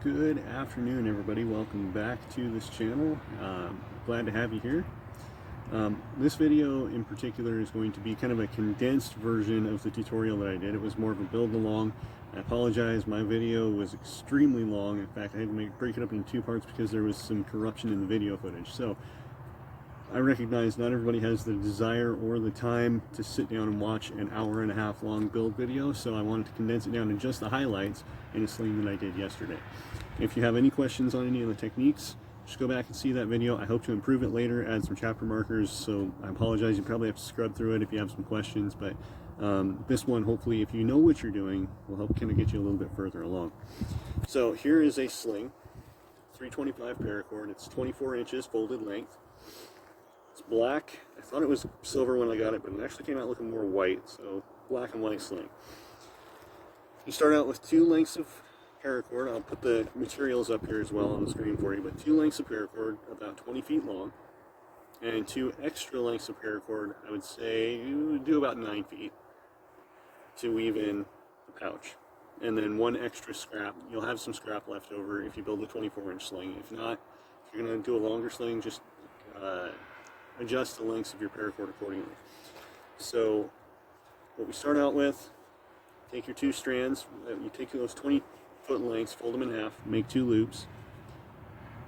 Good afternoon, everybody. Welcome back to this channel. Glad to have you here. This video in particular is going to be kind of a condensed version of the tutorial that I did. It was more of a build along. I apologize, my video was extremely long. In fact, I had to break it up into two parts because there was some corruption in the video footage. So I recognize not everybody has the desire or the time to sit down and watch an hour-and-a-half long build video, so I wanted to condense it down to just the highlights in a sling that I did yesterday. If you have any questions on any of the techniques, just go back and see that video. I hope to improve it later, add some chapter markers, so I apologize, you probably have to scrub through it if you have some questions, but this one, hopefully, if you know what you're doing, will help kind of get you a little bit further along. So here is a sling, 325 paracord. It's 24 inches folded length. It's black. I thought it was silver when I got it, but it actually came out looking more white, so black and white sling. You start out with two lengths of paracord. I'll put the materials up here as well on the screen for you, but two lengths of paracord about 20 feet long, and two extra lengths of paracord, I would say you would do about 9 feet to weave in the pouch. And then one extra scrap. You'll have some scrap left over if you build a 24-inch sling. If not, if you're going to do a longer sling, just adjust the lengths of your paracord accordingly. So what we start out with, take your two strands, you take those 20-foot lengths, fold them in half, make two loops,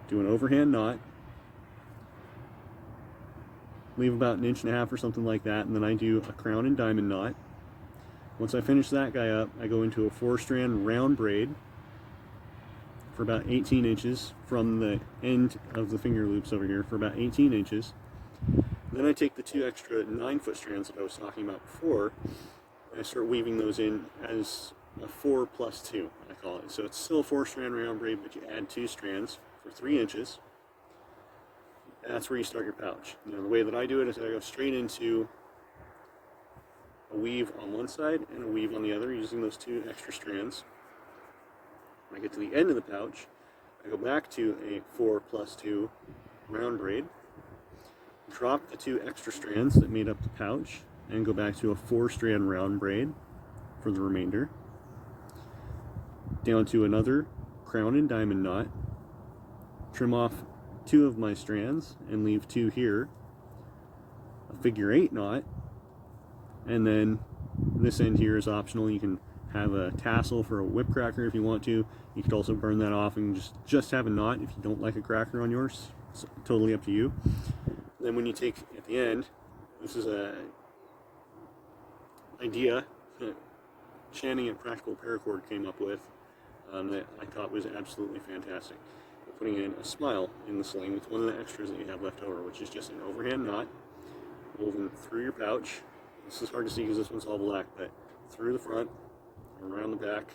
do an overhand knot, leave about 1.5 inches or something like that, and then I do a crown and diamond knot. Once I finish that guy up, I go into a 4-strand round braid for about 18 inches from the end of the finger loops over here for about 18 inches. Then I take the two extra 9-foot strands that I was talking about before, and I start weaving those in as a 4 plus 2, I call it. So it's still a 4-strand round braid, but you add 2 strands for 3 inches. That's where you start your pouch. Now the way that I do it is I go straight into a weave on one side and a weave on the other using those 2 extra strands. When I get to the end of the pouch, I go back to a 4 plus 2 round braid, drop the 2 extra strands that made up the pouch, and go back to a 4-strand round braid for the remainder, down to another crown and diamond knot, trim off 2 of my strands and leave 2 here, a figure 8 knot, and then this end here is optional. You can have a tassel for a whip cracker if you want to. You could also burn that off and just have a knot if you don't like a cracker on yours. It's totally up to you. Then when you take at the end, this is a idea that Channing at Practical Paracord came up with that I thought was absolutely fantastic. Putting in a smile in the sling with one of the extras that you have left over, which is just an overhand knot woven through your pouch. This is hard to see because this one's all black, but through the front, around the back,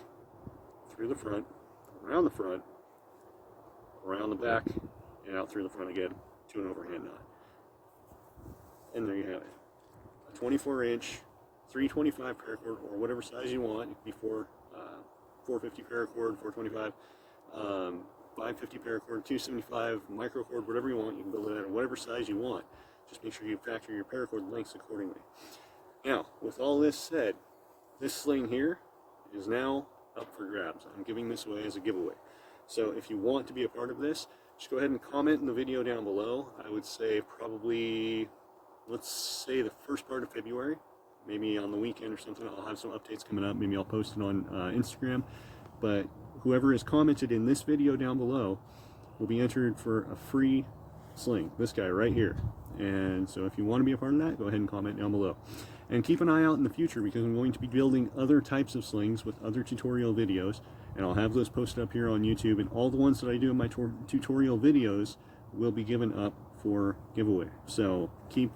through the front, around the front, around the back, and out through the front again to an overhand knot. And there you have it. A 24-inch, 325 paracord, or whatever size you want. It could be 450 paracord, 425, 550 paracord, 275 microcord, whatever you want. You can build it at whatever size you want. Just make sure you factor your paracord lengths accordingly. Now, with all this said, this sling here is now up for grabs. I'm giving this away as a giveaway. So if you want to be a part of this, just go ahead and comment in the video down below. I would say probably, let's say the first part of February, maybe on the weekend or something. I'll have some updates coming up. Maybe I'll post it on Instagram. But whoever has commented in this video down below will be entered for a free sling. This guy right here. And so if you want to be a part of that, go ahead and comment down below. And keep an eye out in the future because I'm going to be building other types of slings with other tutorial videos. And I'll have those posted up here on YouTube. And all the ones that I do in my tutorial videos will be given up for giveaway. So keep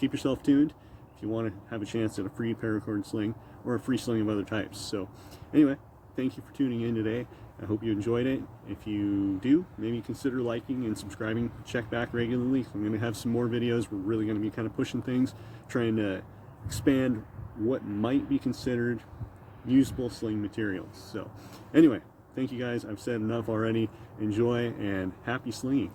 yourself tuned if you want to have a chance at a free paracord sling or a free sling of other types. So anyway, thank you for tuning in today. I hope you enjoyed it. If you do, maybe consider liking and subscribing. Check back regularly. I'm going to have some more videos. We're really going to be kind of pushing things, trying to expand what might be considered usable sling materials. So anyway, thank you guys. I've said enough already. Enjoy and happy slinging.